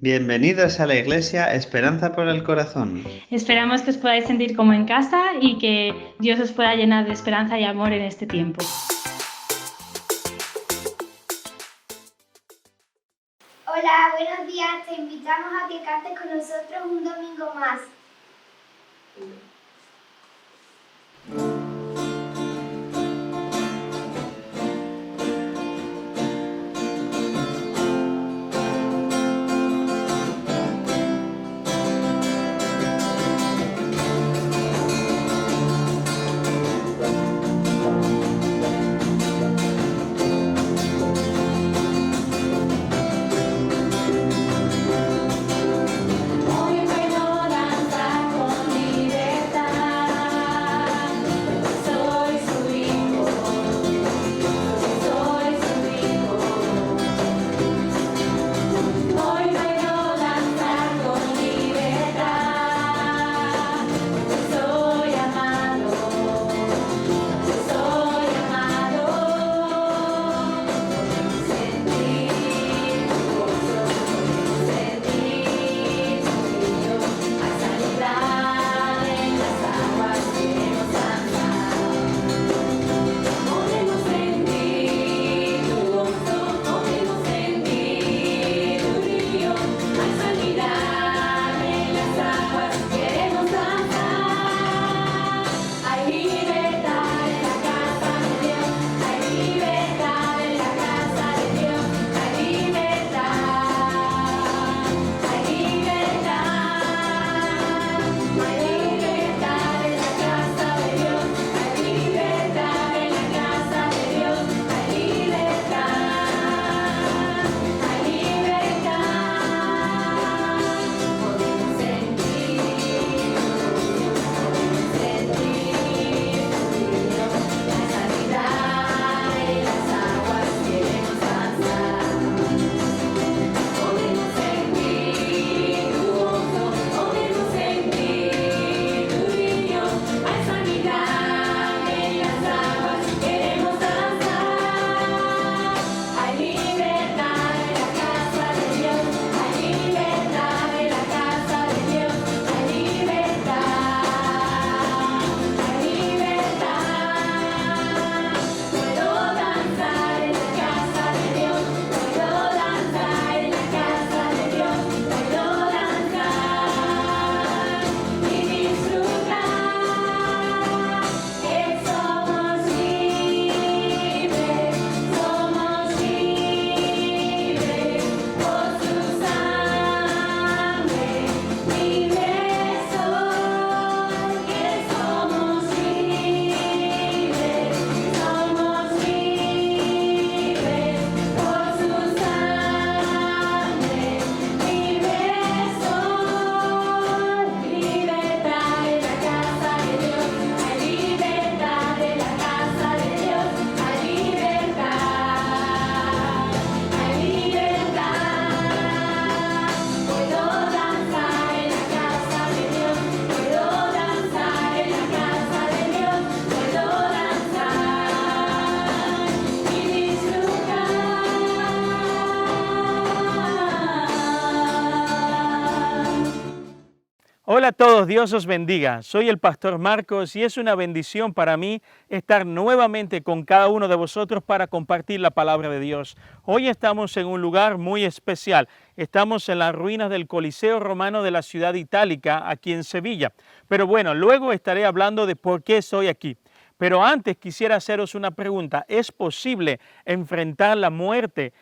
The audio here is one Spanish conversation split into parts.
Bienvenidos a la Iglesia Esperanza por el Corazón. Esperamos que os podáis sentir como en casa y que Dios os pueda llenar de esperanza y amor en este tiempo. Hola, buenos días. Te invitamos a que cantes con nosotros un domingo más. Hola a todos, Dios os bendiga. Soy el pastor Marcos y es una bendición para mí estar nuevamente con cada uno de vosotros para compartir la palabra de Dios. Hoy estamos en un lugar muy especial. Estamos en las ruinas del Coliseo Romano de la ciudad itálica, aquí en Sevilla. Pero bueno, luego estaré hablando de por qué estoy aquí. Pero antes quisiera haceros una pregunta. ¿Es posible enfrentar la muerte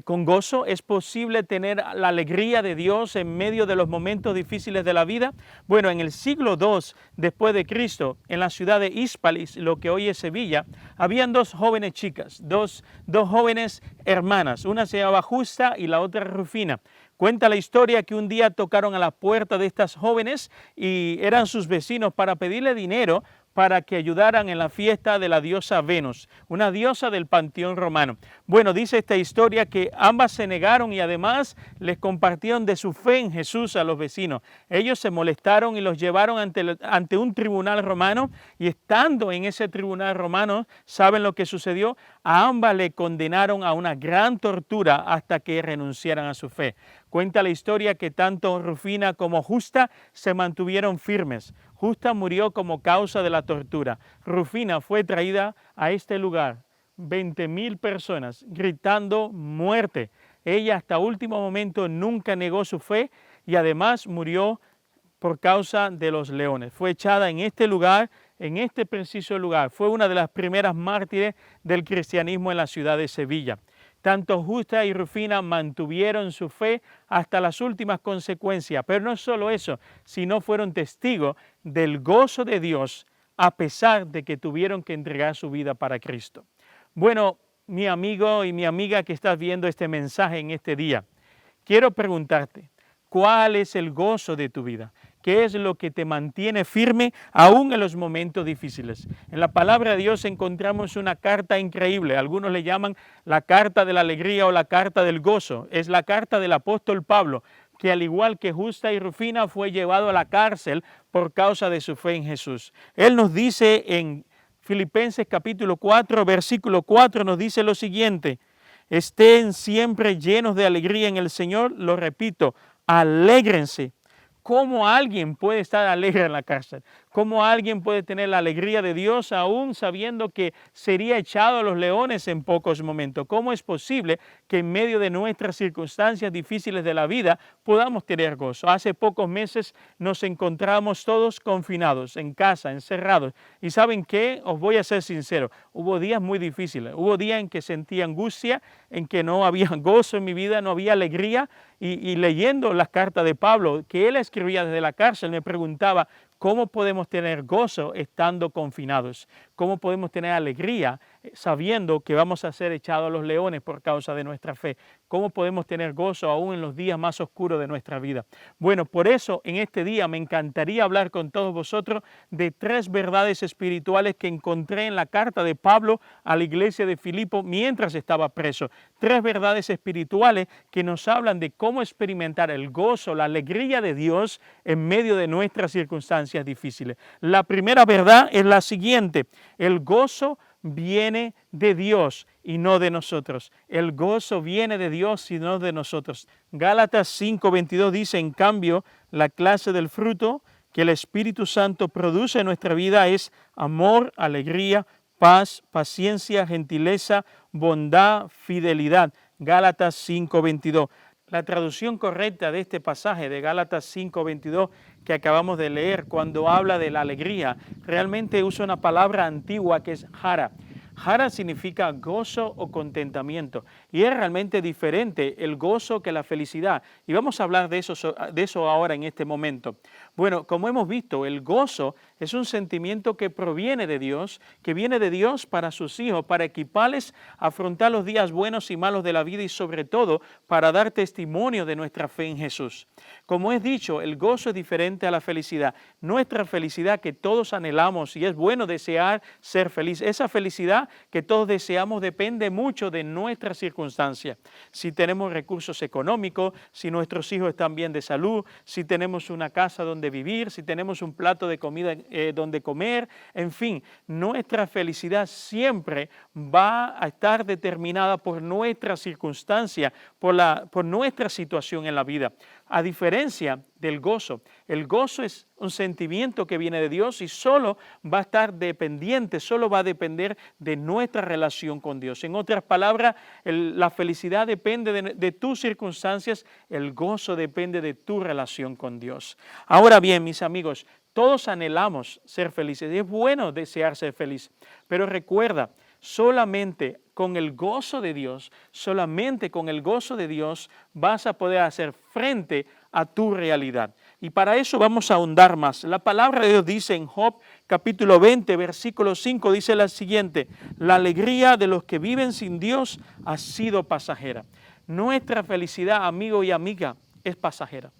con gozo? ¿Es posible tener la alegría de Dios en medio de los momentos difíciles de la vida? Bueno, en el siglo II después de Cristo, en la ciudad de Hispalis, lo que hoy es Sevilla, habían dos jóvenes chicas, dos jóvenes hermanas. Una se llamaba Justa y la otra Rufina. Cuenta la historia que un día tocaron a la puerta de estas jóvenes y eran sus vecinos para pedirle dinero para que ayudaran en la fiesta de la diosa Venus, una diosa del panteón romano. Bueno, dice esta historia que ambas se negaron y además les compartieron de su fe en Jesús a los vecinos. Ellos se molestaron y los llevaron ante un tribunal romano, y estando en ese tribunal romano, ¿saben lo que sucedió? A ambas le condenaron a una gran tortura hasta que renunciaran a su fe. Cuenta la historia que tanto Rufina como Justa se mantuvieron firmes. Justa murió como causa de la tortura. Rufina fue traída a este lugar, 20,000 personas gritando muerte. Ella hasta último momento nunca negó su fe y además murió por causa de los leones. Fue echada en este lugar, en este preciso lugar. Fue una de las primeras mártires del cristianismo en la ciudad de Sevilla. Tanto Justa y Rufina mantuvieron su fe hasta las últimas consecuencias, pero no solo eso, sino fueron testigos del gozo de Dios a pesar de que tuvieron que entregar su vida para Cristo. Bueno, mi amigo y mi amiga que estás viendo este mensaje en este día, quiero preguntarte, ¿cuál es el gozo de tu vida? ¿Qué es lo que te mantiene firme aún en los momentos difíciles? En la palabra de Dios encontramos una carta increíble. Algunos le llaman la carta de la alegría o la carta del gozo. Es la carta del apóstol Pablo, que al igual que Justa y Rufina fue llevado a la cárcel por causa de su fe en Jesús. Él nos dice en Filipenses capítulo 4, versículo 4, nos dice lo siguiente: estén siempre llenos de alegría en el Señor. Lo repito, alégrense. ¿Cómo alguien puede estar alegre en la cárcel? ¿Cómo alguien puede tener la alegría de Dios aún sabiendo que sería echado a los leones en pocos momentos? ¿Cómo es posible que en medio de nuestras circunstancias difíciles de la vida podamos tener gozo? Hace pocos meses nos encontramos todos confinados, en casa, encerrados. ¿Y saben qué? Os voy a ser sincero, hubo días muy difíciles. Hubo días en que sentí angustia, en que no había gozo en mi vida, no había alegría. Y leyendo las cartas de Pablo, que él escribía desde la cárcel, me preguntaba, ¿cómo podemos tener gozo estando confinados? ¿Cómo podemos tener alegría sabiendo que vamos a ser echados a los leones por causa de nuestra fe? ¿Cómo podemos tener gozo aún en los días más oscuros de nuestra vida? Bueno, por eso en este día me encantaría hablar con todos vosotros de 3 verdades espirituales que encontré en la carta de Pablo a la iglesia de Filipo mientras estaba preso. 3 verdades espirituales que nos hablan de cómo experimentar el gozo, la alegría de Dios en medio de nuestras circunstancias difíciles. La primera verdad es la siguiente: el gozo viene de Dios y no de nosotros. El gozo viene de Dios y no de nosotros. Gálatas 5:22 dice, en cambio, la clase del fruto que el Espíritu Santo produce en nuestra vida es amor, alegría, paz, paciencia, gentileza, bondad, fidelidad. Gálatas 5:22. La traducción correcta de este pasaje de Gálatas 5:22 que acabamos de leer, cuando habla de la alegría, realmente usa una palabra antigua que es jara. Jara significa gozo o contentamiento, y es realmente diferente el gozo que la felicidad. Y vamos a hablar de eso ahora en este momento. Bueno, como hemos visto, el gozo es un sentimiento que proviene de Dios, que viene de Dios para sus hijos, para equiparles a afrontar los días buenos y malos de la vida y sobre todo para dar testimonio de nuestra fe en Jesús. Como he dicho, el gozo es diferente a la felicidad. Nuestra felicidad que todos anhelamos, y es bueno desear ser feliz, esa felicidad que todos deseamos depende mucho de nuestras circunstancias. Si tenemos recursos económicos, si nuestros hijos están bien de salud, si tenemos una casa donde vivir, si tenemos un plato de comida donde comer, en fin, nuestra felicidad siempre va a estar determinada por nuestras circunstancias, por nuestra situación en la vida. A diferencia del gozo, el gozo es un sentimiento que viene de Dios y solo va a estar dependiente, solo va a depender de nuestra relación con Dios. En otras palabras, la felicidad depende de tus circunstancias, el gozo depende de tu relación con Dios. Ahora bien, mis amigos, todos anhelamos ser felices, es bueno desear ser feliz, pero recuerda, solamente con el gozo de Dios, solamente con el gozo de Dios vas a poder hacer frente a tu realidad. Y para eso vamos a ahondar más. La palabra de Dios dice en Job capítulo 20, versículo 5, dice la siguiente: la alegría de los que viven sin Dios ha sido pasajera. Nuestra felicidad, amigo y amiga, es pasajera.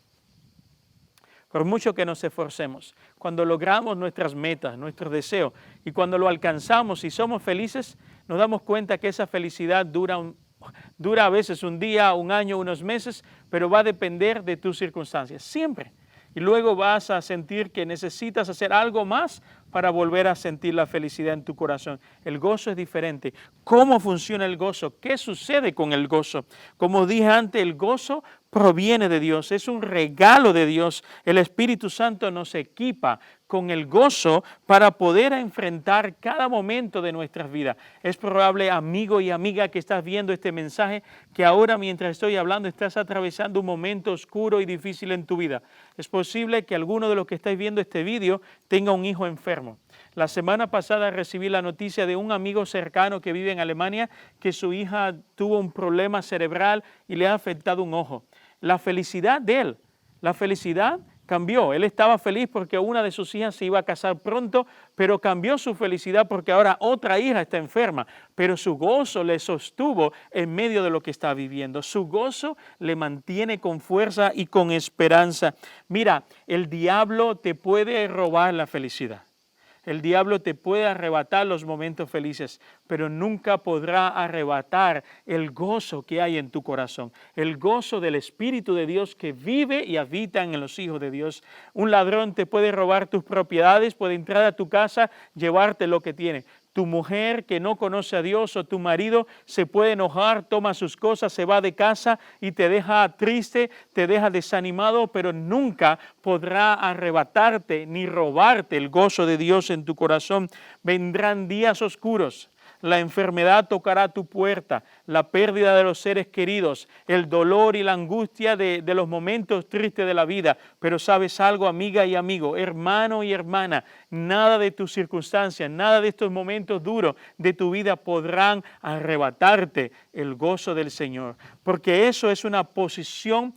por mucho que nos esforcemos, cuando logramos nuestras metas, nuestros deseos, y cuando lo alcanzamos y somos felices, nos damos cuenta que esa felicidad dura a veces un día, un año, unos meses, pero va a depender de tus circunstancias, siempre. Y luego vas a sentir que necesitas hacer algo más para volver a sentir la felicidad en tu corazón. El gozo es diferente. ¿Cómo funciona el gozo? ¿Qué sucede con el gozo? Como dije antes, el gozo proviene de Dios, es un regalo de Dios. El Espíritu Santo nos equipa con el gozo para poder enfrentar cada momento de nuestras vidas. Es probable, amigo y amiga que estás viendo este mensaje, que ahora mientras estoy hablando estás atravesando un momento oscuro y difícil en tu vida. Es posible que alguno de los que estáis viendo este vídeo tenga un hijo enfermo. La semana pasada recibí la noticia de un amigo cercano que vive en Alemania que su hija tuvo un problema cerebral y le ha afectado un ojo. La felicidad de él, la felicidad cambió. Él estaba feliz porque una de sus hijas se iba a casar pronto, pero cambió su felicidad porque ahora otra hija está enferma. Pero su gozo le sostuvo en medio de lo que está viviendo. Su gozo le mantiene con fuerza y con esperanza. Mira, el diablo te puede robar la felicidad. El diablo te puede arrebatar los momentos felices, pero nunca podrá arrebatar el gozo que hay en tu corazón, el gozo del Espíritu de Dios que vive y habita en los hijos de Dios. Un ladrón te puede robar tus propiedades, puede entrar a tu casa, llevarte lo que tiene. Tu mujer que no conoce a Dios o tu marido se puede enojar, toma sus cosas, se va de casa y te deja triste, te deja desanimado, pero nunca podrá arrebatarte ni robarte el gozo de Dios en tu corazón. Vendrán días oscuros. La enfermedad tocará tu puerta, la pérdida de los seres queridos, el dolor y la angustia de los momentos tristes de la vida. Pero sabes algo, amiga y amigo, hermano y hermana, nada de tus circunstancias, nada de estos momentos duros de tu vida podrán arrebatarte el gozo del Señor. Porque eso es una posesión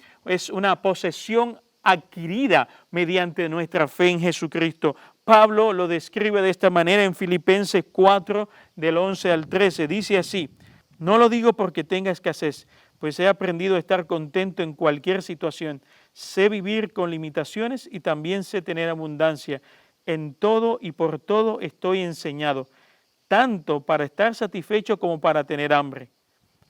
adquirida mediante nuestra fe en Jesucristo. Pablo lo describe de esta manera en Filipenses 4, del 11 al 13. Dice así: no lo digo porque tenga escasez, pues he aprendido a estar contento en cualquier situación. Sé vivir con limitaciones y también sé tener abundancia. En todo y por todo estoy enseñado, tanto para estar satisfecho como para tener hambre.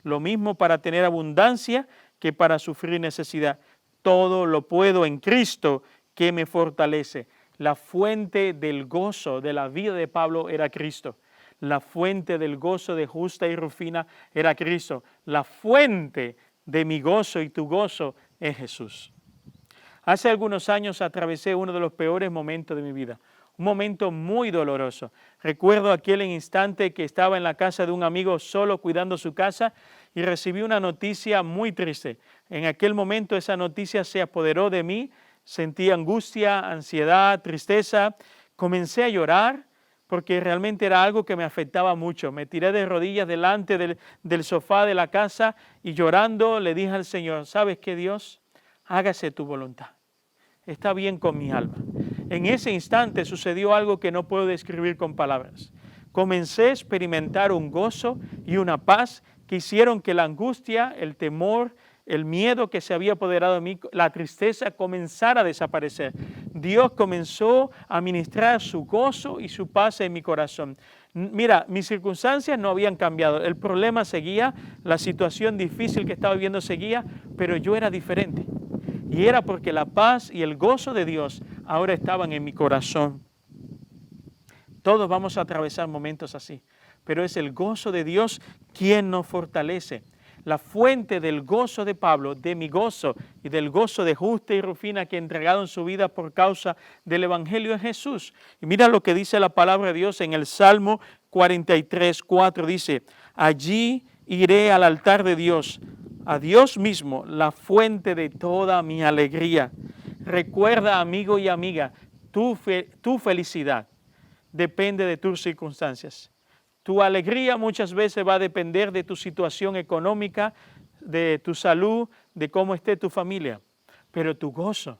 Lo mismo para tener abundancia que para sufrir necesidad. Todo lo puedo en Cristo que me fortalece. La fuente del gozo de la vida de Pablo era Cristo. La fuente del gozo de Justa y Rufina era Cristo. La fuente de mi gozo y tu gozo es Jesús. Hace algunos años atravesé uno de los peores momentos de mi vida. Un momento muy doloroso. Recuerdo aquel instante que estaba en la casa de un amigo solo cuidando su casa y recibí una noticia muy triste. En aquel momento esa noticia se apoderó de mí. Sentí angustia, ansiedad, tristeza. Comencé a llorar porque realmente era algo que me afectaba mucho. Me tiré de rodillas delante del sofá de la casa y llorando le dije al Señor: ¿sabes qué, Dios? Hágase tu voluntad. Está bien con mi alma. En ese instante sucedió algo que no puedo describir con palabras. Comencé a experimentar un gozo y una paz que hicieron que la angustia, el temor, el miedo que se había apoderado de mí, la tristeza comenzara a desaparecer. Dios comenzó a ministrar su gozo y su paz en mi corazón. Mira, mis circunstancias no habían cambiado, el problema seguía, la situación difícil que estaba viviendo seguía, pero yo era diferente. Y era porque la paz y el gozo de Dios ahora estaban en mi corazón. Todos vamos a atravesar momentos así, pero es el gozo de Dios quien nos fortalece. La fuente del gozo de Pablo, de mi gozo y del gozo de Justa y Rufina que entregaron su vida por causa del Evangelio de Jesús. Y mira lo que dice la palabra de Dios en el Salmo 43, 4. Dice: allí iré al altar de Dios, a Dios mismo, la fuente de toda mi alegría. Recuerda, amigo y amiga, tu felicidad depende de tus circunstancias. Tu alegría muchas veces va a depender de tu situación económica, de tu salud, de cómo esté tu familia. Pero tu gozo,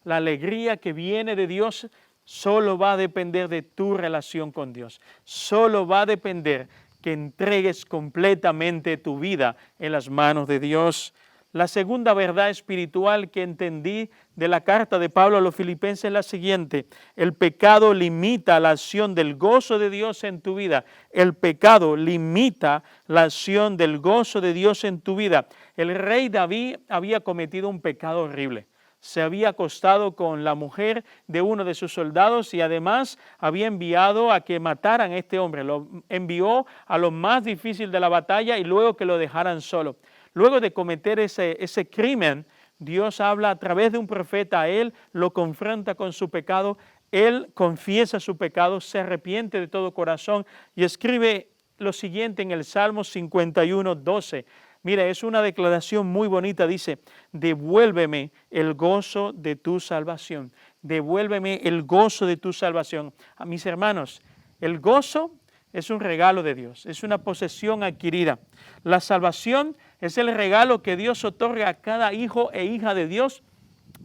la alegría que viene de Dios, solo va a depender de tu relación con Dios. Solo va a depender que entregues completamente tu vida en las manos de Dios. La segunda verdad espiritual que entendí de la carta de Pablo a los Filipenses es la siguiente: el pecado limita la acción del gozo de Dios en tu vida. El pecado limita la acción del gozo de Dios en tu vida. El rey David había cometido un pecado horrible. Se había acostado con la mujer de uno de sus soldados y además había enviado a que mataran a este hombre. Lo envió a lo más difícil de la batalla y luego que lo dejaran solo. Luego de cometer ese crimen, Dios habla a través de un profeta a él, lo confronta con su pecado, él confiesa su pecado, se arrepiente de todo corazón y escribe lo siguiente en el Salmo 51, 12. Mira, es una declaración muy bonita, dice: devuélveme el gozo de tu salvación, devuélveme el gozo de tu salvación. A mis hermanos, el gozo es un regalo de Dios, es una posesión adquirida. La salvación es el regalo que Dios otorga a cada hijo e hija de Dios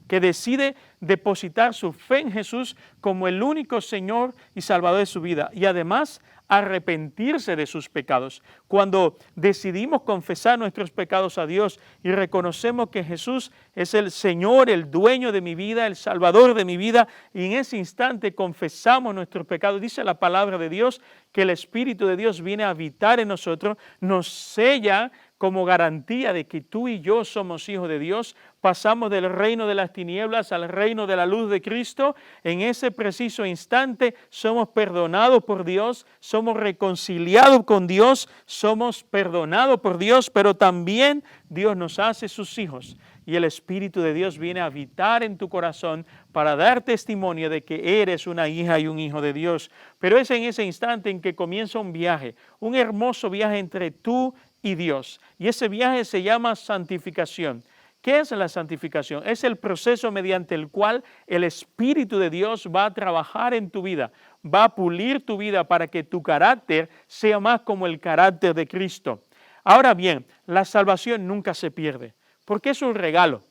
que decide depositar su fe en Jesús como el único Señor y Salvador de su vida y además arrepentirse de sus pecados. Cuando decidimos confesar nuestros pecados a Dios y reconocemos que Jesús es el Señor, el dueño de mi vida, el Salvador de mi vida, y en ese instante confesamos nuestros pecados, dice la palabra de Dios que el Espíritu de Dios viene a habitar en nosotros, nos sella como garantía de que tú y yo somos hijos de Dios, pasamos del reino de las tinieblas al reino de la luz de Cristo. En ese preciso instante somos perdonados por Dios, somos reconciliados con Dios, somos perdonados por Dios, pero también Dios nos hace sus hijos. Y el Espíritu de Dios viene a habitar en tu corazón para dar testimonio de que eres una hija y un hijo de Dios. Pero es en ese instante en que comienza un viaje, un hermoso viaje entre tú y Dios. Y ese viaje se llama santificación. ¿Qué es la santificación? Es el proceso mediante el cual el Espíritu de Dios va a trabajar en tu vida, va a pulir tu vida para que tu carácter sea más como el carácter de Cristo. Ahora bien, la salvación nunca se pierde, porque es un regalo,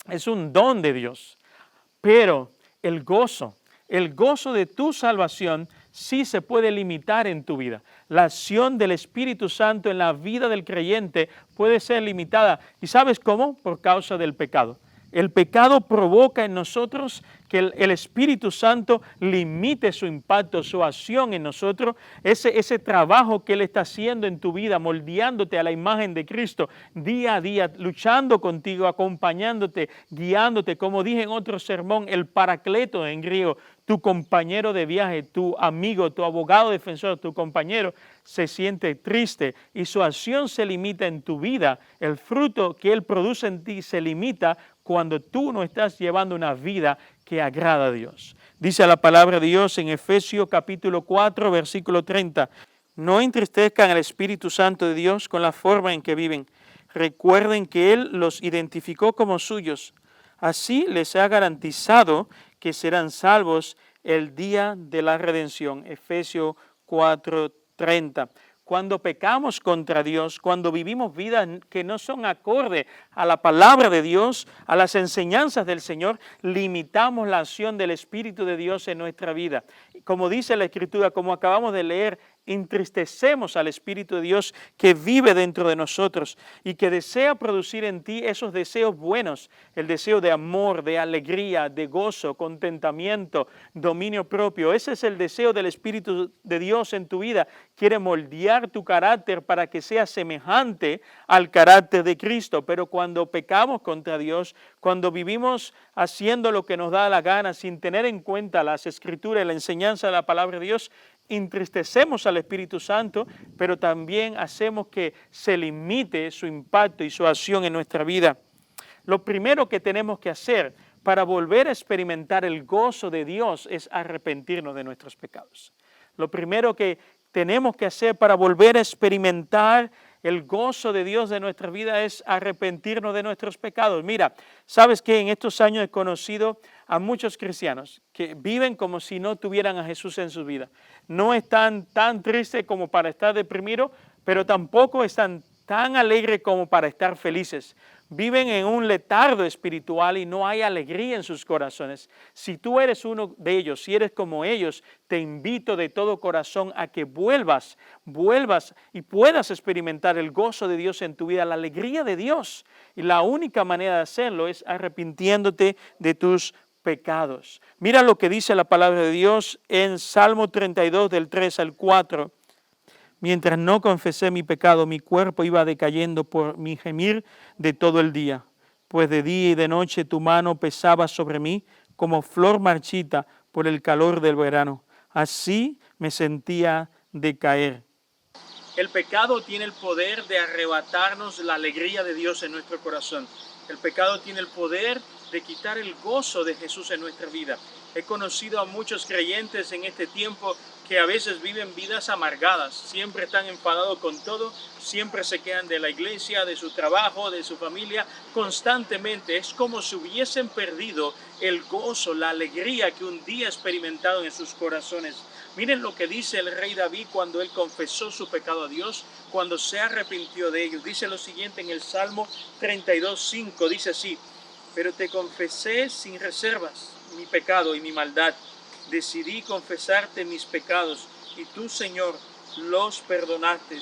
es un don de Dios. Pero el gozo de tu salvación sí se puede limitar en tu vida. La acción del Espíritu Santo en la vida del creyente puede ser limitada. ¿Y sabes cómo? Por causa del pecado. El pecado provoca en nosotros que el Espíritu Santo limite su impacto, su acción en nosotros, ese trabajo que Él está haciendo en tu vida, moldeándote a la imagen de Cristo, día a día, luchando contigo, acompañándote, guiándote, como dije en otro sermón, el paracleto en griego, tu compañero de viaje, tu amigo, tu abogado defensor, tu compañero, se siente triste y su acción se limita en tu vida. El fruto que Él produce en ti se limita cuando tú no estás llevando una vida que agrada a Dios. Dice la palabra de Dios en Efesios capítulo 4, versículo 30. No entristezcan al Espíritu Santo de Dios con la forma en que viven. Recuerden que Él los identificó como suyos. Así les ha garantizado que serán salvos el día de la redención. Efesios 4:30. Cuando pecamos contra Dios, cuando vivimos vidas que no son acorde a la palabra de Dios, a las enseñanzas del Señor, limitamos la acción del Espíritu de Dios en nuestra vida. Como dice la Escritura, como acabamos de leer, entristecemos al Espíritu de Dios que vive dentro de nosotros y que desea producir en ti esos deseos buenos, el deseo de amor, de alegría, de gozo, contentamiento, dominio propio. Ese es el deseo del Espíritu de Dios en tu vida. Quiere moldear tu carácter para que sea semejante al carácter de Cristo. Pero cuando pecamos contra Dios, cuando vivimos haciendo lo que nos da la gana sin tener en cuenta las Escrituras y la enseñanza de la palabra de Dios, entristecemos al Espíritu Santo, pero también hacemos que se limite su impacto y su acción en nuestra vida. Lo primero que tenemos que hacer para volver a experimentar el gozo de Dios es arrepentirnos de nuestros pecados. Lo primero que tenemos que hacer para volver a experimentar el gozo de Dios de nuestra vida es arrepentirnos de nuestros pecados. Mira, ¿sabes qué? En estos años he conocido a muchos cristianos que viven como si no tuvieran a Jesús en su vida. No están tan tristes como para estar deprimidos, pero tampoco están tan alegres como para estar felices. Viven en un letargo espiritual y no hay alegría en sus corazones. Si tú eres uno de ellos, si eres como ellos, te invito de todo corazón a que vuelvas y puedas experimentar el gozo de Dios en tu vida, la alegría de Dios. Y la única manera de hacerlo es arrepintiéndote de tus pecados. Mira lo que dice la palabra de Dios en Salmo 32 del 3 al 4. Mientras no confesé mi pecado, mi cuerpo iba decayendo por mi gemir de todo el día. Pues de día y de noche tu mano pesaba sobre mí como flor marchita por el calor del verano. Así me sentía decaer. El pecado tiene el poder de arrebatarnos la alegría de Dios en nuestro corazón. El pecado tiene el poder de quitar el gozo de Jesús en nuestra vida. He conocido a muchos creyentes en este tiempo que a veces viven vidas amargadas, siempre están enfadados con todo, siempre se quedan de la iglesia, de su trabajo, de su familia, constantemente. Es como si hubiesen perdido el gozo, la alegría que un día experimentaron en sus corazones. Miren lo que dice el rey David cuando él confesó su pecado a Dios, cuando se arrepintió de ellos. Dice lo siguiente en el Salmo 32:5, dice así: pero te confesé sin reservas mi pecado y mi maldad. Decidí confesarte mis pecados y tú, Señor, los perdonaste.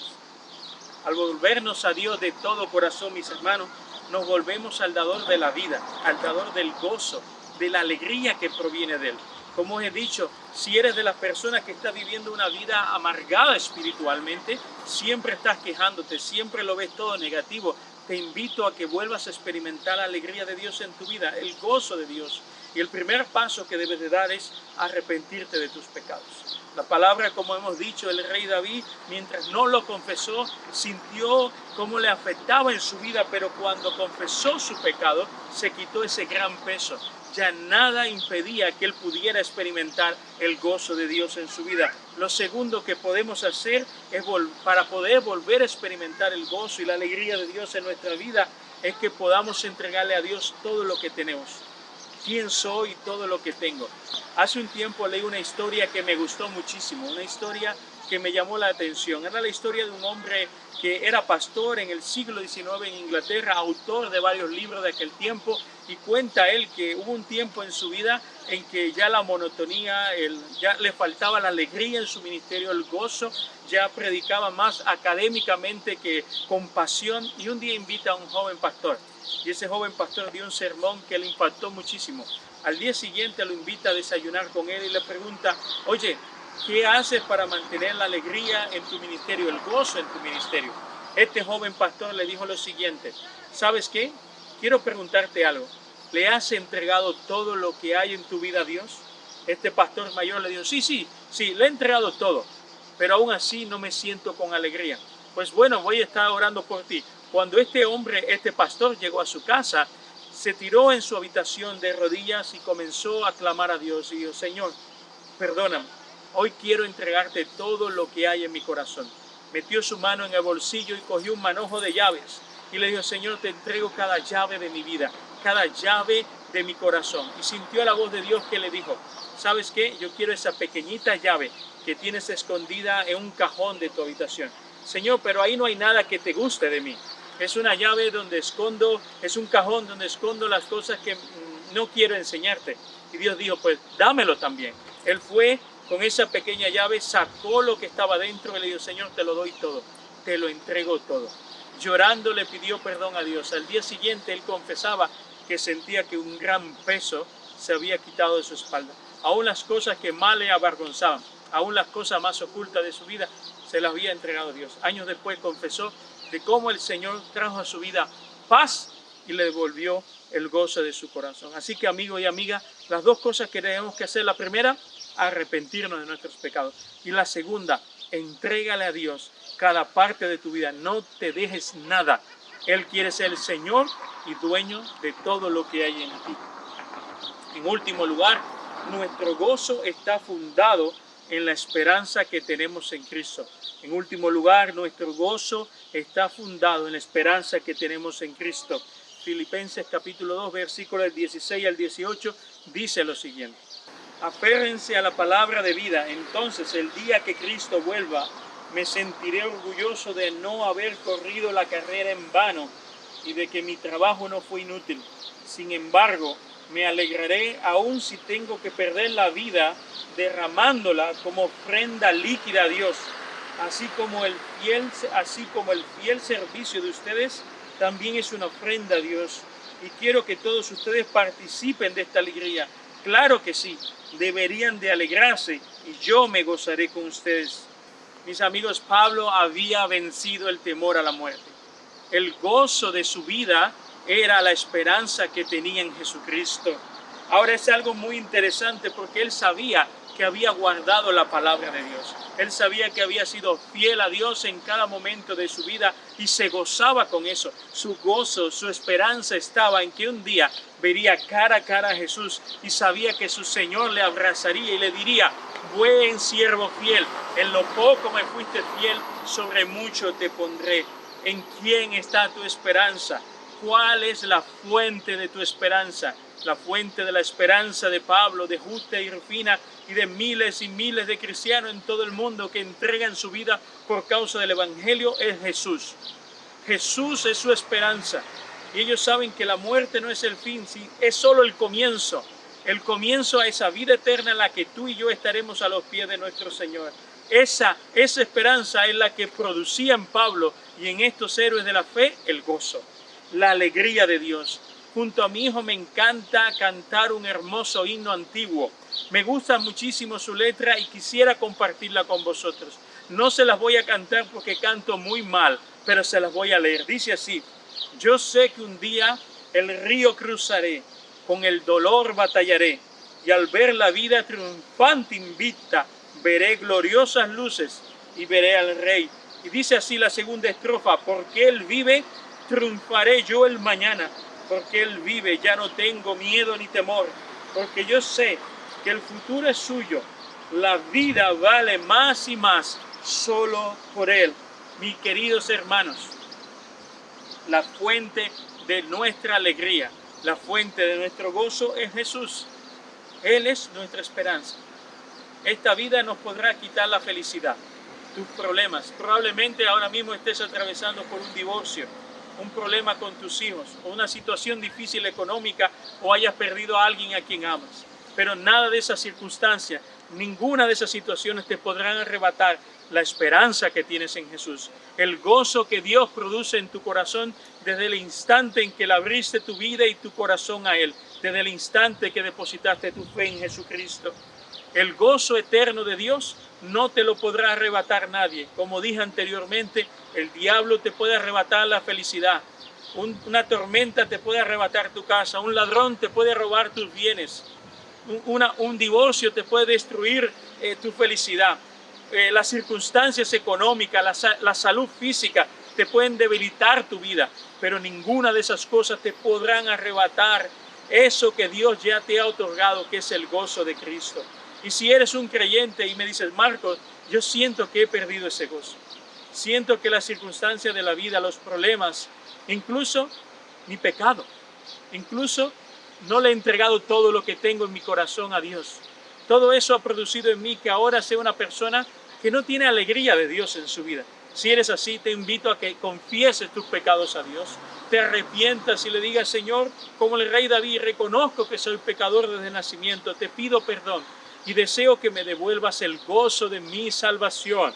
Al volvernos a Dios de todo corazón, mis hermanos, nos volvemos al dador de la vida, al dador del gozo, de la alegría que proviene de Él. Como os he dicho, si eres de las personas que está viviendo una vida amargada espiritualmente, siempre estás quejándote, siempre lo ves todo negativo, te invito a que vuelvas a experimentar la alegría de Dios en tu vida, el gozo de Dios. Y el primer paso que debes de dar es arrepentirte de tus pecados. La palabra, como hemos dicho, el rey David, mientras no lo confesó, sintió cómo le afectaba en su vida, pero cuando confesó su pecado, se quitó ese gran peso. Ya nada impedía que él pudiera experimentar el gozo de Dios en su vida. Lo segundo que podemos hacer es para poder volver a experimentar el gozo y la alegría de Dios en nuestra vida, es que podamos entregarle a Dios todo lo que tenemos. Quién soy y todo lo que tengo. Hace un tiempo leí una historia que me gustó muchísimo, una historia que me llamó la atención. Era la historia de un hombre que era pastor en el siglo XIX en Inglaterra, autor de varios libros de aquel tiempo, y cuenta él que hubo un tiempo en su vida en que ya la monotonía, ya le faltaba la alegría en su ministerio, el gozo, ya predicaba más académicamente que con pasión, y un día invita a un joven pastor. Y ese joven pastor dio un sermón que le impactó muchísimo. Al día siguiente lo invita a desayunar con él y le pregunta: oye, ¿qué haces para mantener la alegría en tu ministerio, el gozo en tu ministerio? Este joven pastor le dijo lo siguiente: ¿sabes qué? Quiero preguntarte algo. ¿Le has entregado todo lo que hay en tu vida a Dios? Este pastor mayor le dijo: sí, le he entregado todo, pero aún así no me siento con alegría. Pues bueno, voy a estar orando por ti. Cuando este pastor llegó a su casa, se tiró en su habitación de rodillas y comenzó a clamar a Dios y dijo: Señor, perdóname, hoy quiero entregarte todo lo que hay en mi corazón. Metió su mano en el bolsillo y cogió un manojo de llaves y le dijo: Señor, te entrego cada llave de mi vida, cada llave de mi corazón. Y sintió la voz de Dios que le dijo: ¿sabes qué? Yo quiero esa pequeñita llave que tienes escondida en un cajón de tu habitación. Señor, pero ahí no hay nada que te guste de mí. Es una llave donde escondo, es un cajón donde escondo las cosas que no quiero enseñarte. Y Dios dijo: pues dámelo también. Él fue con esa pequeña llave, sacó lo que estaba dentro y le dijo: Señor, te lo doy todo, te lo entrego todo. Llorando le pidió perdón a Dios. Al día siguiente él confesaba que sentía que un gran peso se había quitado de su espalda. Aún las cosas que más le avergonzaban, aún las cosas más ocultas de su vida, se las había entregado a Dios. Años después confesó de cómo el Señor trajo a su vida paz y le devolvió el gozo de su corazón. Así que, amigo y amiga, las dos cosas que tenemos que hacer: la primera, arrepentirnos de nuestros pecados, y la segunda, entrégale a Dios cada parte de tu vida. No te dejes nada. Él quiere ser el Señor y dueño de todo lo que hay en ti. En último lugar, nuestro gozo está fundado en la esperanza que tenemos en Cristo. En último lugar, nuestro gozo está fundado en la esperanza que tenemos en Cristo. Filipenses capítulo 2, versículos del 16 al 18, dice lo siguiente: aférrense a la palabra de vida, entonces el día que Cristo vuelva me sentiré orgulloso de no haber corrido la carrera en vano y de que mi trabajo no fue inútil. Sin embargo, me alegraré aun si tengo que perder la vida derramándola como ofrenda líquida a Dios, así como el fiel servicio de ustedes también es una ofrenda a Dios. Y quiero que todos ustedes participen de esta alegría. Claro que sí, deberían de alegrarse y yo me gozaré con ustedes. Mis amigos, Pablo había vencido el temor a la muerte. El gozo de su vida era la esperanza que tenía en Jesucristo. Ahora es algo muy interesante porque él sabía que había guardado la palabra de Dios. Él sabía que había sido fiel a Dios en cada momento de su vida y se gozaba con eso. Su gozo, su esperanza estaba en que un día vería cara a cara a Jesús y sabía que su Señor le abrazaría y le diría: buen siervo fiel, en lo poco me fuiste fiel, sobre mucho te pondré. ¿En quién está tu esperanza? ¿Cuál es la fuente de tu esperanza? La fuente de la esperanza de Pablo, de Justa y Rufina y de miles y miles de cristianos en todo el mundo que entregan su vida por causa del Evangelio es Jesús. Jesús es su esperanza. Y ellos saben que la muerte no es el fin, es solo el comienzo. El comienzo a esa vida eterna en la que tú y yo estaremos a los pies de nuestro Señor. Esa esperanza es la que producía en Pablo y en estos héroes de la fe el gozo, la alegría de Dios. Junto a mi hijo me encanta cantar un hermoso himno antiguo. Me gusta muchísimo su letra y quisiera compartirla con vosotros. No se las voy a cantar porque canto muy mal, pero se las voy a leer. Dice así: yo sé que un día el río cruzaré, con el dolor batallaré, y al ver la vida triunfante invicta, veré gloriosas luces y veré al Rey. Y dice así la segunda estrofa: porque Él vive, triunfaré yo el mañana. Porque Él vive, ya no tengo miedo ni temor, porque yo sé que el futuro es suyo. La vida vale más y más solo por Él. Mis queridos hermanos, la fuente de nuestra alegría, la fuente de nuestro gozo es Jesús. Él es nuestra esperanza. Esta vida nos podrá quitar la felicidad, tus problemas. Probablemente ahora mismo estés atravesando por un divorcio, un problema con tus hijos, o una situación difícil económica, o hayas perdido a alguien a quien amas. Pero nada de esas circunstancias, ninguna de esas situaciones te podrán arrebatar la esperanza que tienes en Jesús. El gozo que Dios produce en tu corazón desde el instante en que le abriste tu vida y tu corazón a Él, desde el instante que depositaste tu fe en Jesucristo. El gozo eterno de Dios no te lo podrá arrebatar nadie. Como dije anteriormente, el diablo te puede arrebatar la felicidad. Una tormenta te puede arrebatar tu casa. Un ladrón te puede robar tus bienes. Un divorcio te puede destruir tu felicidad. Las circunstancias económicas, la salud física te pueden debilitar tu vida. Pero ninguna de esas cosas te podrán arrebatar eso que Dios ya te ha otorgado, que es el gozo de Cristo. Y si eres un creyente y me dices: Marcos, yo siento que he perdido ese gozo. Siento que las circunstancias de la vida, los problemas, incluso mi pecado, incluso no le he entregado todo lo que tengo en mi corazón a Dios. Todo eso ha producido en mí que ahora sea una persona que no tiene alegría de Dios en su vida. Si eres así, te invito a que confieses tus pecados a Dios, te arrepientas y le digas: Señor, como el rey David, reconozco que soy pecador desde el nacimiento, te pido perdón y deseo que me devuelvas el gozo de mi salvación.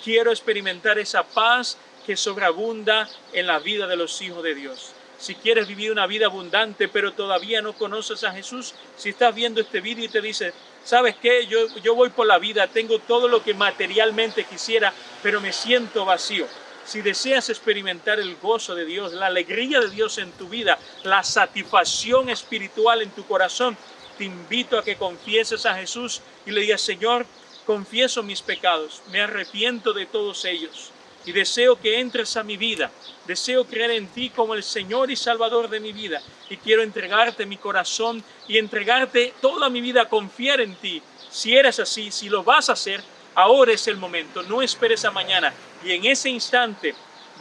Quiero experimentar esa paz que sobreabunda en la vida de los hijos de Dios. Si quieres vivir una vida abundante, pero todavía no conoces a Jesús, si estás viendo este vídeo y te dices: ¿sabes qué? Yo voy por la vida, tengo todo lo que materialmente quisiera, pero me siento vacío. Si deseas experimentar el gozo de Dios, la alegría de Dios en tu vida, la satisfacción espiritual en tu corazón, te invito a que confieses a Jesús y le digas: Señor, confieso mis pecados, me arrepiento de todos ellos y deseo que entres a mi vida. Deseo creer en ti como el Señor y Salvador de mi vida y quiero entregarte mi corazón y entregarte toda mi vida, confiar en ti. Si eres así, si lo vas a hacer, ahora es el momento, no esperes a mañana. Y en ese instante,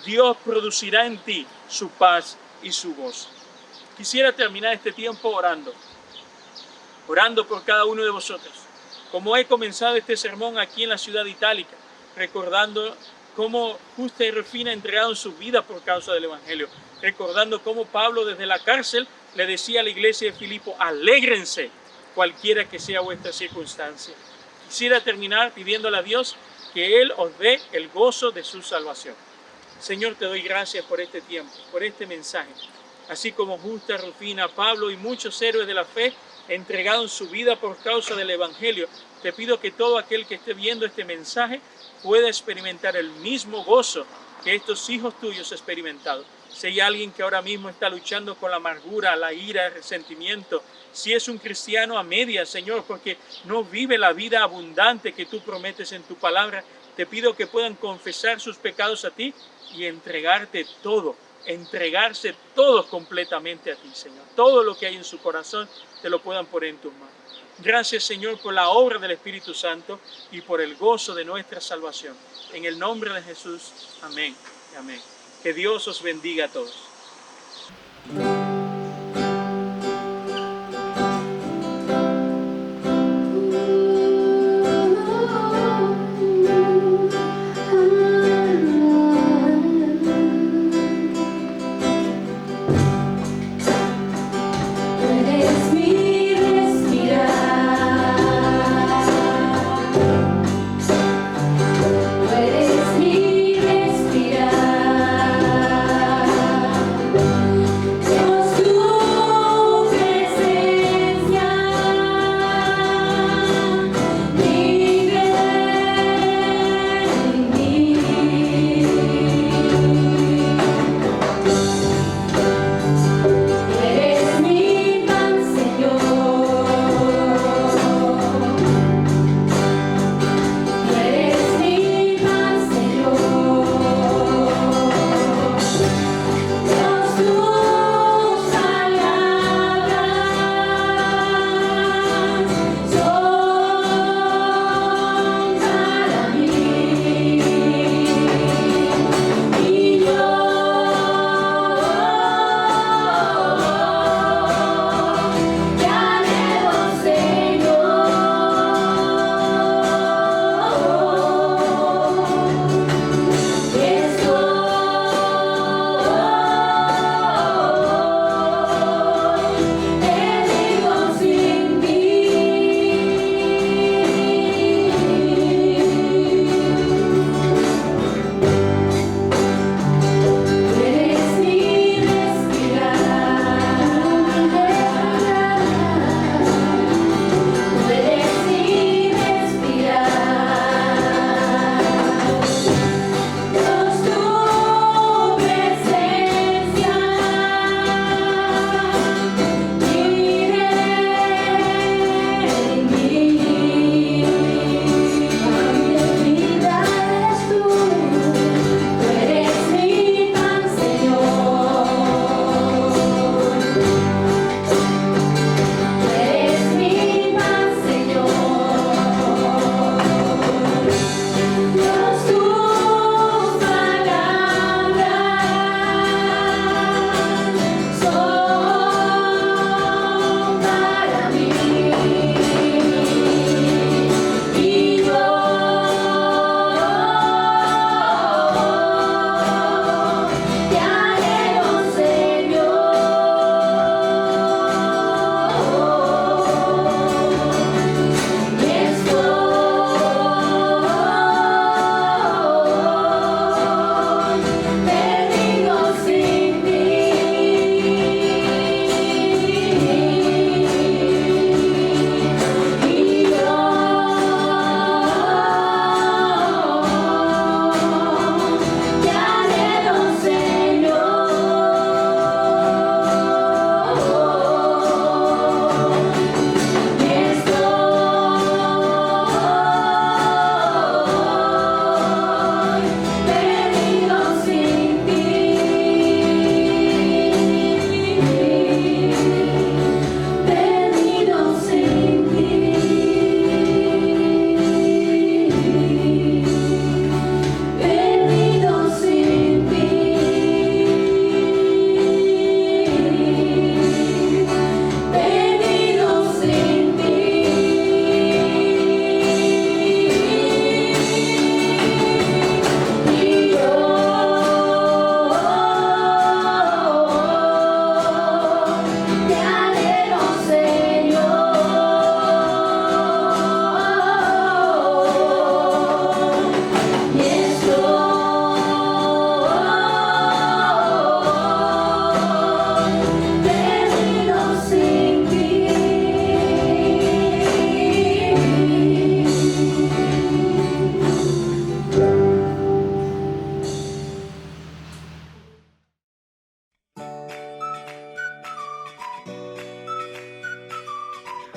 Dios producirá en ti su paz y su gozo. Quisiera terminar este tiempo orando por cada uno de vosotros. Como he comenzado este sermón aquí en la ciudad itálica, recordando cómo Justa y Rufina entregaron su vida por causa del Evangelio, recordando cómo Pablo desde la cárcel le decía a la iglesia de Filipo: alégrense cualquiera que sea vuestra circunstancia. Quisiera terminar pidiéndole a Dios que Él os dé el gozo de su salvación. Señor, te doy gracias por este tiempo, por este mensaje. Así como Justa, Rufina, Pablo y muchos héroes de la fe entregaron su vida por causa del Evangelio, te pido que todo aquel que esté viendo este mensaje pueda experimentar el mismo gozo que estos hijos tuyos experimentaron. Si hay alguien que ahora mismo está luchando con la amargura, la ira, el resentimiento, si es un cristiano a medias, Señor, porque no vive la vida abundante que tú prometes en tu palabra, te pido que puedan confesar sus pecados a ti y entregarte todo, entregarse todos completamente a ti, Señor. Todo lo que hay en su corazón te lo puedan poner en tus manos. Gracias, Señor, por la obra del Espíritu Santo y por el gozo de nuestra salvación. En el nombre de Jesús, amén y amén. Que Dios os bendiga a todos. Yo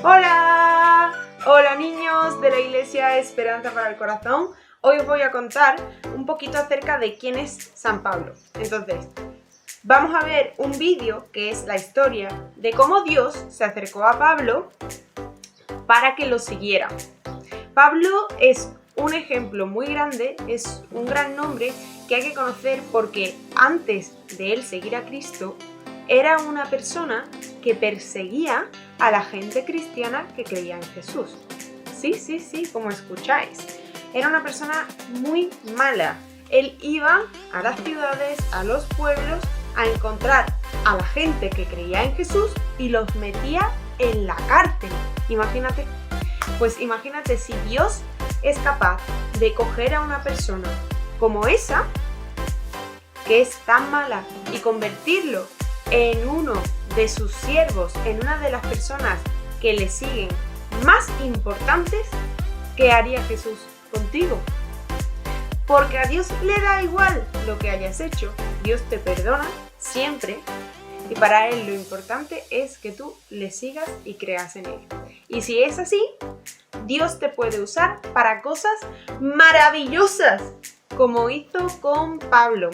Hola, hola niños de la Iglesia Esperanza para el Corazón. Hoy os voy a contar un poquito acerca de quién es San Pablo. Entonces, vamos a ver un vídeo que es la historia de cómo Dios se acercó a Pablo para que lo siguiera. Pablo es un ejemplo muy grande, es un gran nombre que hay que conocer porque antes de él seguir a Cristo, era una persona que perseguía a la gente cristiana que creía en Jesús. Sí, como escucháis. Era una persona muy mala. Él iba a las ciudades, a los pueblos, a encontrar a la gente que creía en Jesús y los metía en la cárcel. Imagínate. Pues imagínate si Dios es capaz de coger a una persona como esa, que es tan mala, y convertirlo en uno de sus siervos, en una de las personas que le siguen más importantes, ¿qué haría Jesús contigo? Porque a Dios le da igual lo que hayas hecho. Dios te perdona siempre y para Él lo importante es que tú le sigas y creas en Él. Y si es así, Dios te puede usar para cosas maravillosas, como hizo con Pablo.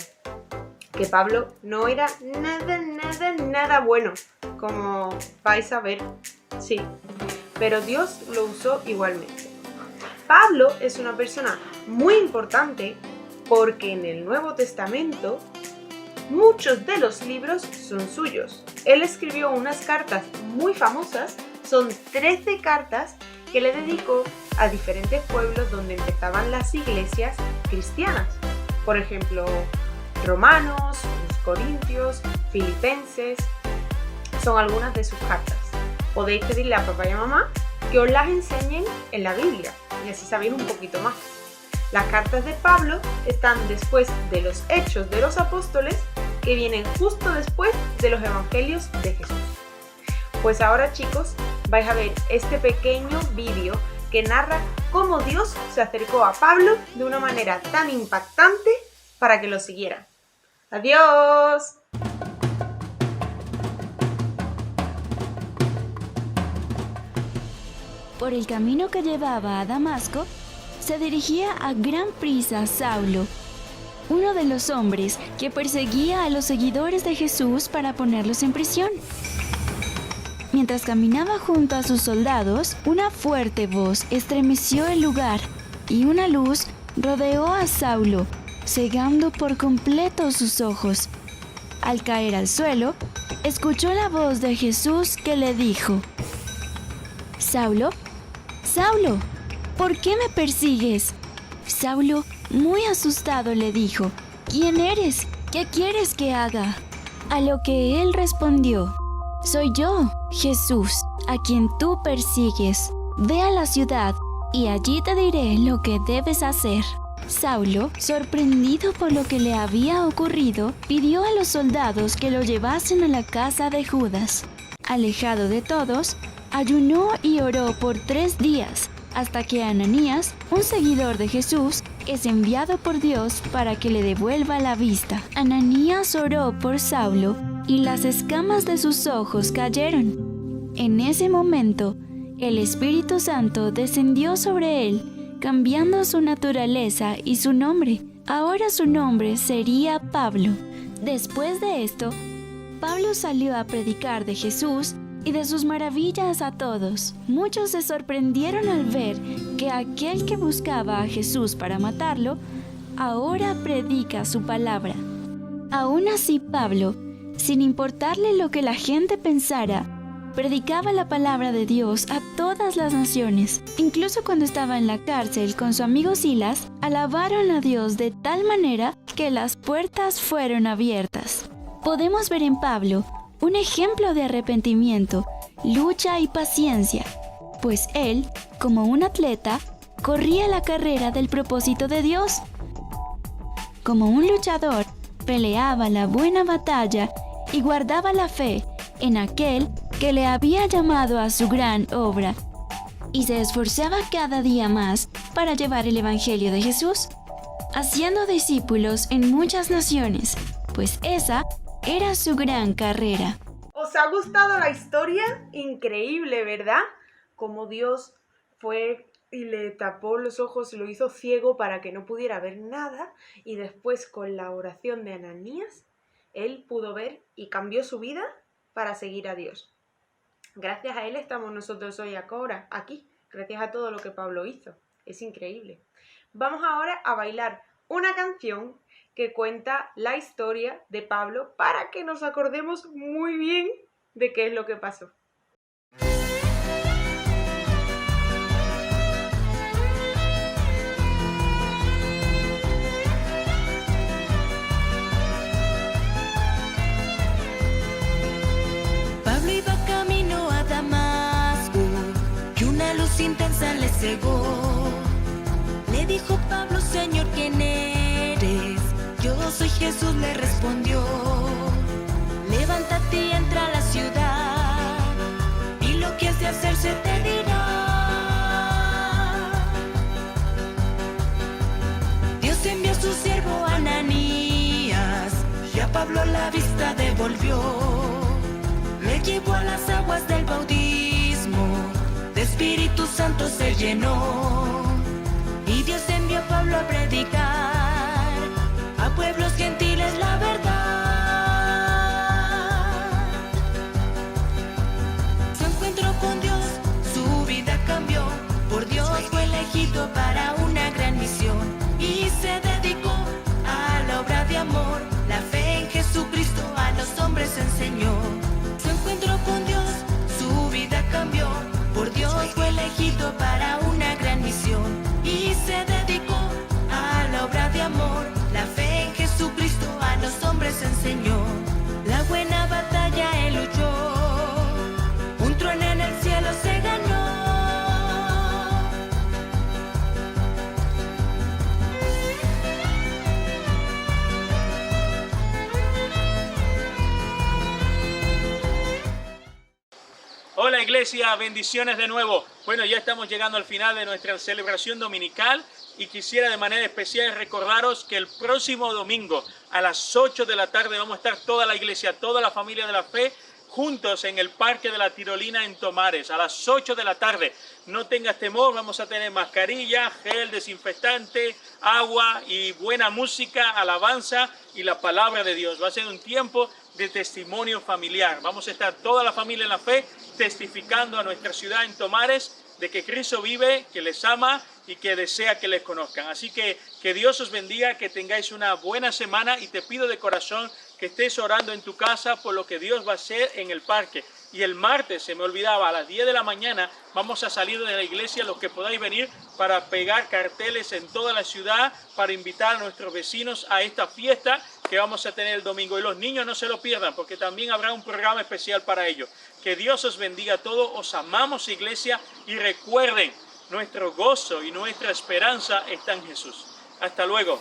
Que Pablo no era nada bueno, como vais a ver, sí, pero Dios lo usó igualmente. Pablo es una persona muy importante porque en el Nuevo Testamento muchos de los libros son suyos. Él escribió unas cartas muy famosas, son 13 cartas que le dedicó a diferentes pueblos donde empezaban las iglesias cristianas. Por ejemplo, Romanos, los Corintios, Filipenses, son algunas de sus cartas. Podéis pedirle a papá y a mamá que os las enseñen en la Biblia y así sabéis un poquito más. Las cartas de Pablo están después de los Hechos de los Apóstoles, que vienen justo después de los Evangelios de Jesús. Pues ahora, chicos, vais a ver este pequeño vídeo que narra cómo Dios se acercó a Pablo de una manera tan impactante para que lo siguiera. ¡Adiós! Por el camino que llevaba a Damasco, se dirigía a gran prisa Saulo, uno de los hombres que perseguía a los seguidores de Jesús para ponerlos en prisión. Mientras caminaba junto a sus soldados, una fuerte voz estremeció el lugar y una luz rodeó a Saulo, cegando por completo sus ojos. Al caer al suelo, escuchó la voz de Jesús que le dijo: «Saulo, Saulo, ¿por qué me persigues?». Saulo, muy asustado, le dijo: «¿Quién eres? ¿Qué quieres que haga?». A lo que él respondió: «Soy yo, Jesús, a quien tú persigues. Ve a la ciudad y allí te diré lo que debes hacer». Saulo, sorprendido por lo que le había ocurrido, pidió a los soldados que lo llevasen a la casa de Judas. Alejado de todos, ayunó y oró por 3 días, hasta que Ananías, un seguidor de Jesús, es enviado por Dios para que le devuelva la vista. Ananías oró por Saulo y las escamas de sus ojos cayeron. En ese momento, el Espíritu Santo descendió sobre él, cambiando su naturaleza y su nombre. Ahora su nombre sería Pablo. Después de esto, Pablo salió a predicar de Jesús y de sus maravillas a todos. Muchos se sorprendieron al ver que aquel que buscaba a Jesús para matarlo, ahora predica su palabra. Aún así, Pablo, sin importarle lo que la gente pensara, predicaba la palabra de Dios a todas las naciones. Incluso cuando estaba en la cárcel con su amigo Silas, alabaron a Dios de tal manera que las puertas fueron abiertas. Podemos ver en Pablo un ejemplo de arrepentimiento, lucha y paciencia, pues él, como un atleta, corría la carrera del propósito de Dios. Como un luchador, peleaba la buena batalla y guardaba la fe en aquel que le había llamado a su gran obra, y se esforzaba cada día más para llevar el Evangelio de Jesús, haciendo discípulos en muchas naciones, pues esa era su gran carrera. ¿Os ha gustado la historia? Increíble, ¿verdad? cómo Dios fue y le tapó los ojos, lo hizo ciego para que no pudiera ver nada, y después con la oración de Ananías, él pudo ver y cambió su vida para seguir a Dios. Gracias a él estamos nosotros hoy ahora aquí, gracias a todo lo que Pablo hizo. Es increíble. Vamos ahora a bailar una canción que cuenta la historia de Pablo para que nos acordemos muy bien de qué es lo que pasó. Pablo iba camino a Damasco y una luz intensa le cegó. Le dijo Pablo: Señor, ¿quién eres? Yo soy Jesús, le respondió. Levántate y entra a la ciudad, y lo que has de hacer se te dirá. Dios envió a su siervo Ananías, y a Pablo la vista devolvió. Le llevó a las aguas del bautismo, de Espíritu Santo se llenó. Y Dios envió a Pablo a predicar a pueblos gentiles la verdad. Su encuentro con Dios, su vida cambió. Por Dios fue elegido para una gran misión y se dedicó a la obra de amor. La fe en Jesucristo a los hombres enseñó. Su encuentro con Dios, su vida cambió. Por Dios fue elegido para una gran misión y se dedicó a la obra de amor. La fe en Jesucristo a los hombres enseñó. La buena batalla él luchó, un trono en el cielo se ganó. Hola iglesia, bendiciones de nuevo. Bueno, ya estamos llegando al final de nuestra celebración dominical y quisiera de manera especial recordaros que el próximo domingo a las 8 de la tarde vamos a estar toda la iglesia, toda la familia de la fe, juntos en el Parque de la Tirolina en Tomares, a las 8 de la tarde. No tengas temor, vamos a tener mascarilla, gel desinfectante, agua y buena música, alabanza y la palabra de Dios. Va a ser un tiempo de testimonio familiar. Vamos a estar toda la familia en la fe testificando a nuestra ciudad en Tomares de que Cristo vive, que les ama y que desea que les conozcan. Así que Dios os bendiga, que tengáis una buena semana y te pido de corazón que estés orando en tu casa por lo que Dios va a hacer en el parque. Y el martes, se me olvidaba, a las 10 de la mañana vamos a salir de la iglesia, los que podáis venir, para pegar carteles en toda la ciudad, para invitar a nuestros vecinos a esta fiesta que vamos a tener el domingo. Y los niños no se lo pierdan, porque también habrá un programa especial para ellos. Que Dios os bendiga a todos, os amamos iglesia, y recuerden, nuestro gozo y nuestra esperanza está en Jesús. Hasta luego.